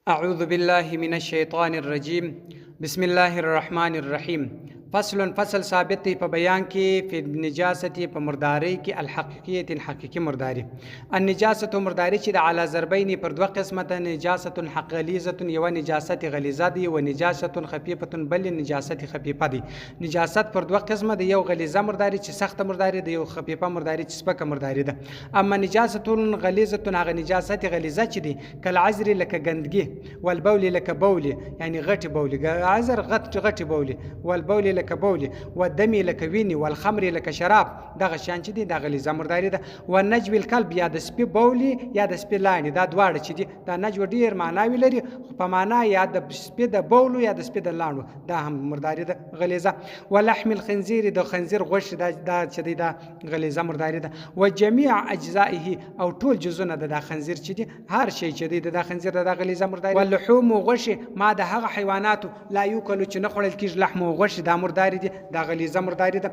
أعوذ بالله من الشیطان الرجیم بسم الله الرحمن الرحیم فصل ثابت دی په بیان کې په نجاست په مرداری کې الحقیقیت حقیقی مرداری. النجاست مرداری چې د اعلی ضربین پر دوه قسمه ده، نجاست حق غلیظه یو نجاست غلیظه دی و نجاست خفیفه بل نجاست خفیفه دی. نجاست پر دوه قسمه ده، یو غلیظه مرداری چې سخت مرداری ده، یو خفیفه مرداری چې سپکه مرداری ده. اما نجاست غلیظه هغه نجاست غلیظه چې دی کله عذر لکه گندګي والبول لکه بول، یعنی غټ بول، عذر غټ بول، والبول لکه بول، والدم لکه ویني، والخمر لکه شراب، دغه شان چې دي دغه غلیظه مرداری ده. والنجو الكلب یا د سپي بول یا د سپي لاندې، دا دواړه چې دي دا نجو ډیر معناوي لري، خو په معنا یا د سپي د بول یا د سپي د لاندو دا هم مرداری ده غلیظه. ولحم الخنزير د خنزیر غوښه دا چې دي دا غلیظه مرداری ده. وجميع اجزائه او ټول جزونه د خنزیر چې دي هر شی چې دي د خنزیر د غلیظه مرداری. واللحوم غوښه ما د هغه حیواناتو لا یوکلو چې نه خوړل کیږي لحم غوښه دا مرداری دي دا غلیظه مرداری ده.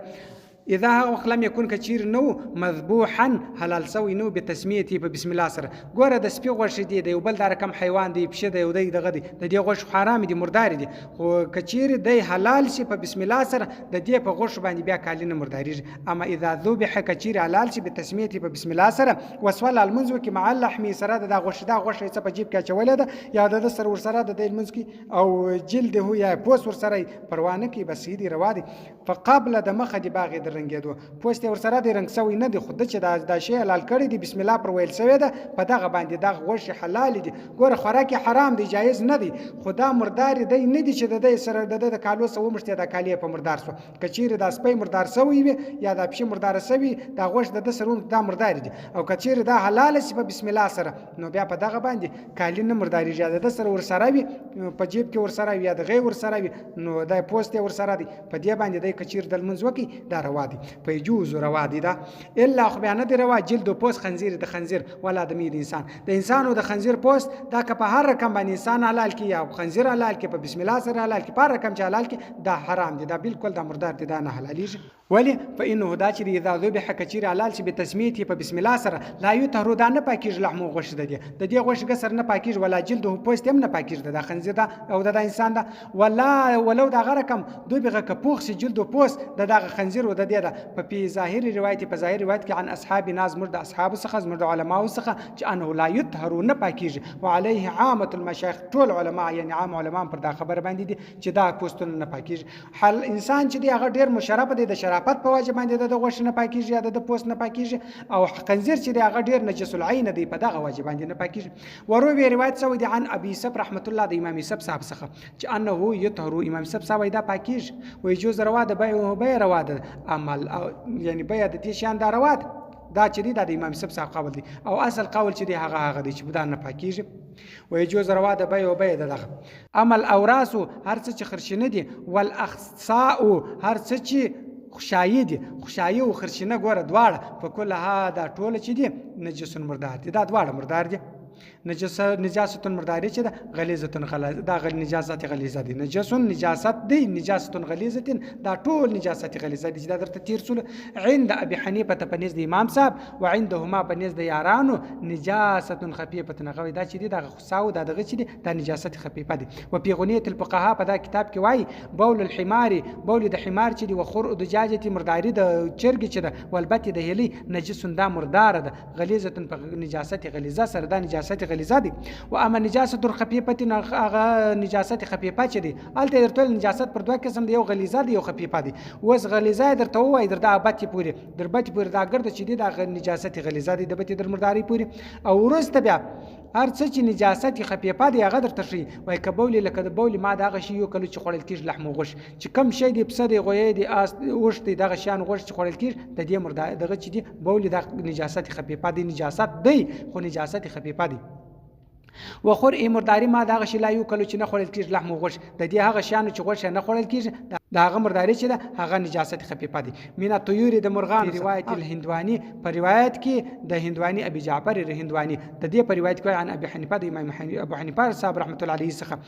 اذا هغه لم يكن کچیر نو مذبوحا حلال سوی نو به تسمیته په بسم الله سره. ګوره د سپي غوښه دی د یو بل د رقم حیوان دی، پښه د یو دی دغه دی، د دې غوښه حرام دي مرداری دي، خو کچیر دی حلال شي په بسم الله سره د دې په غوښه باندې بیا کالینه مرداری. اما اذا ذبح کچیر حلال شي به تسمیته په بسم الله سره وسول المنذ کی مع اللحم سره د غوښه څه په جیب کې چولې ده یا د سر ور سره د المنذ کی او جلد هو یا پوس ور سره پروانه کی بس دی روا دي. فقبل د مخ دی باغ د رنګېدو پوسټ ور سره د رنګ سوی نه دی، خود چې دا شی حلال کړی دی بسم الله پر ویل سوی ده په دغه باندې دغه غوښه حلال دي. ګوره خوراک حرام دی جایز نه دی، خدا مردار دی نه دی چې د سره د کالو سو مشته د کالی په مردار سو. کچیر د سپي مردار سوی وي یا د پښې مردار سوی دا غوښه د سرون د مردار دي، او کچیر دا حلال شي په بسم الله سره نو بیا په دغه باندې کالی نه مرداري جاده د سره ور سره وي په جیب کې ور سره وي یا د غیر ور سره وي نو د پوسټ ور سره دی په دې باندې د کچیر د منځوکی دا روا دي په جوز روا دي دا الا خو بیان دي روا جلد او پوست خنزیر د خنزیر ولا د مید انسان د انسان او د خنزیر پوست دا که په هر رقم باندې انسان حلال کی یا خنزیر حلال کی په بسم الله سره حلال کی په رقم چې حلال کی دا حرام دي، دا بالکل دا مردار دي، دا نه حلاليږي. ولی فانه دا چې اذا ذبح کچیر حلال شي به تسمیته په بسم الله سره لا یطهر دا نه پاکیږي لحم غوښه ده د دې غوښه سره نه پاکیږي ولا جلد او پوست هم نه پاکیږي د خنزیر دا او د انسان دا ولا ولو دا غرقم دوبغه کپوخ سي جلد او پوست د خنزیر و د دې دا په ظاهري روایت په ظاهري روایت کې عن اصحاب ناز مرد اصحاب څخه مرد علماء څخه چې انه لا یطهر نه پاکیږي وعليه عامه المشايخ ټول علماء یعنی عام علماء پر دا خبر باندې دي چې دا پوستونه نه پاکیږي. حل انسان چې دی هغه ډیر مشرف دی د شرافت په وجه باندې د غوښه نه پاکیږي یا د پوست نه پاکیږي، او خنزیر چې دی هغه ډیر نجس العين دی په دغه وجه باندې نه پاکیږي. وروي روایت سوی دی عن ابي سب رحمت الله د امام سب صاحب څخه چې انه یطهر امام سب صاحب دا پاکیږي و يجوز روا د بيع روا د عمل یعنی بیا د دې شان دا روات دا چې دی د امام صاحب قول دی او اصل قول چې دی هغه دی چې بدان نه پاکیږي و يجوز روا د بيع او بيع دغه عمل اوراس هر څه چې خرشنه دي والاخصاء هر څه چې خوشایي دي، خوشایي او خرشنه ګوره دواړه په کله ها دا ټول چې دي نجس مردار دي، دا دواړه مردار دي. نجاست مرداری چې دا غلیظه غلیظه دا نجاست غلیظه دي، نجاست دی نجاست غلیظه دا ټول نجاست غلیظه دي چې دا درته تیر سول. عند ابي حنیفه ته پنځ د امام صاحب و عندهما پنځ د یارانو نجاست خفیفه نغوي دا چې دي دا خصاو دا دغه چې دي دا نجاست خفیفه دي. و په غنیه الفقهاء په دا کتاب کې وایي بول الحمار بول د حمار چې دي و خر دجاجه مرداری د چرګ چې ده والبت د هلی نجس دا مردار ده غلیظه په نجاست غلیظه سره دا نجاست غلیظه دي. و اما نجاست خفیفه هغه نجاست خفیفه چې دي الته درته نجاست پر دوه قسم دی، یو غلیظه دی یو خفیفه دی. وس غلیظه درته وای درته بتی پوری در بتی پوری دا ګرد چې دی دا نجاست غلیظه دی د بتی در مرداری پوری او ورسته بیا هر څه چې نجاست خفیفه دی هغه درته شي وای کبول لکه د بول ما دا غشي یو کلو چې خړل کیږي لحم غوښ چې کم شی دی پسه دی غوی دی اس وشت دغه شان غوښ چې خړل کیږي د دې مردا دغه چې دی بول د نجاست خفیفه دی، نجاست دی خو نجاست خفیفه دی. و خور ای مرداری ما دا غشي لا یو کلو چې نه خړل کیږي لحم غوښ د دې هغه شان چې غوښ نه خړل کیږي دا هغه مرداری چې ده هغه نجاست خفیفه دي. مینا طیور د مرغان روایت الهندوانی په روایت کې د هندوانی ابي جعفر الهندوانی د دې په روایت کې عن ابي حنیفه د امام ابو حنیفه صاحب رحمت الله علیه څخه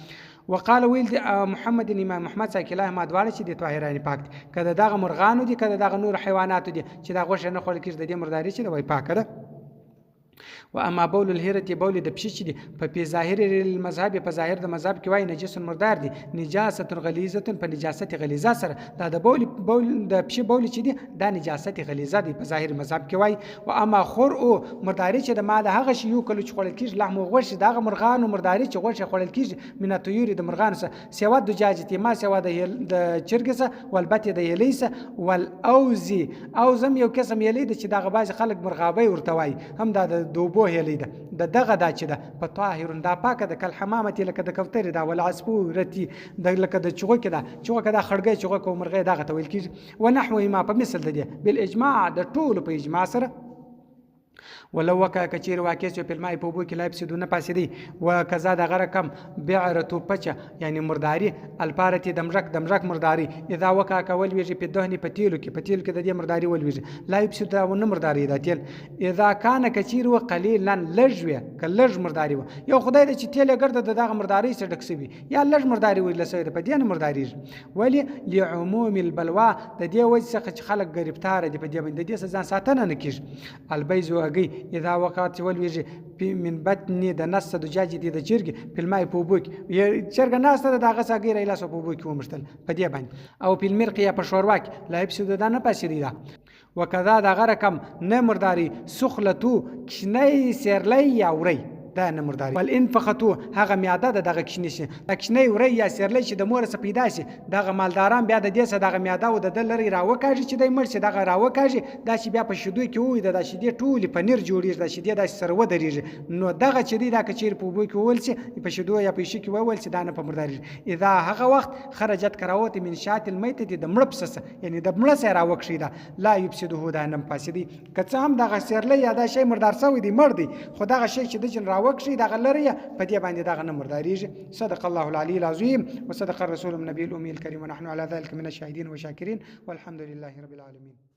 وقال ویل محمد امام محمد صلی الله علیه و آله چې د طاهران پاک دي کله دغه مرغانو دي کله دغه نور حیوانات دي چې دا غوښه نه خړل کیږي د دې مرداری چې د وای پاک ده. و اما بول الهرة بول د پښې چې دی په ظاهر المذهب په ظاهر د مذهب کې وایي نجس مردار دی نجاست غلیظه په نجاست غلیظه سره دا د بول د پښې بول چې دی دا نجاست غلیظه دی په ظاهر مذهب کې وایي و اما خور او مرداري چې د ما د هغه شی یو کله چې خوړل کیږي لحم او غوښه دغه مرغان او مرداري چې غوښه خوړل کیږي من طيور د مرغان سره سوا د دجاجه ما سوا د چرګ سره والبته د یلی سره والاوزي اوزم یو قسم یلی د چې دغه باز خلک مرغابي ورته وایي هم دا د دوبو هلی ده دغه دا چې ده په طاهر دا پاکه د کل حمامه لکه د کوترې دا ول عصفورتي د لکه د چغو کې دا چغو کې دا خړګي چغو کو مرغې دغه ته ویل کیږي ونحو ما په مثل د دې بالاجماع د ټول په اجماع سره ولو وکا کچیر واقع شو په مای په بو کې لایب سیدونه پاسې دی وکذا د غره کم بعرتو پچا یعنی مرداری الپارتی دمرک مرداری اذا وکا کول ویږي په دهنی پتیلو کې د دې مرداری ول ویږي لایب سیدا ونه مرداری دا تیل اذا کان کچیر و قلیلا لجوه کلج مرداری و یو خدای د چې تیل ګرد دغه مرداری سره ډکسوي یا لج مرداری ویل سره په دې مرداری ولی لعموم البلوا د دې وجه څخه خلک غریبتار دي په دې باندې د دې ځان ساتنه نه کیږي البیزو اگی اذا وقعت ولویږي من بطن د نص د دجاج دي د چرګ په مای په بوک چرګ ناس ته دغه ساګیره لاس په بوک ومشتل په دې باندې او په المرق یا په شورواک لا يبسد د نه پاسې دی وکذا د غره کم نه مرداري سخلتو کشنی سرلی یا وری دا نه مرداري بل انفختو هغه میاده دغه کشنی شي کشنی وری یا سرلی چې د مور سره پیدا شي دغه مالداران بیا د دې سره دغه میاده او د لری راوکاږي چې د مرشي دغه راوکاږي دا چې بیا په شیدو کې وي د شیدې ټولي پنیر جوړیږي د شیدې د سره ودرېږي نو دغه چې دی دا کچیر په بو کې ول شي په شیدو یا په شي کې وول شي دا نه په مرداري اذا هغه وخت خرجت کراوت من شات المیت د مړ پسه یعنی د مړ سره راوکشي دا لا یفسده دا نه پاسدي کڅ هم دغه سرلی یا دا شی مردار سوی دی مړ دی خو دغه شی چې د جن وکشي دغه لري په دې باندې دغه نه مرداریږي صدق الله العلي العظيم وصدق الرسول النبي الامي الكريم ونحن على ذلك من الشاهدين والشاكرين والحمد لله رب العالمين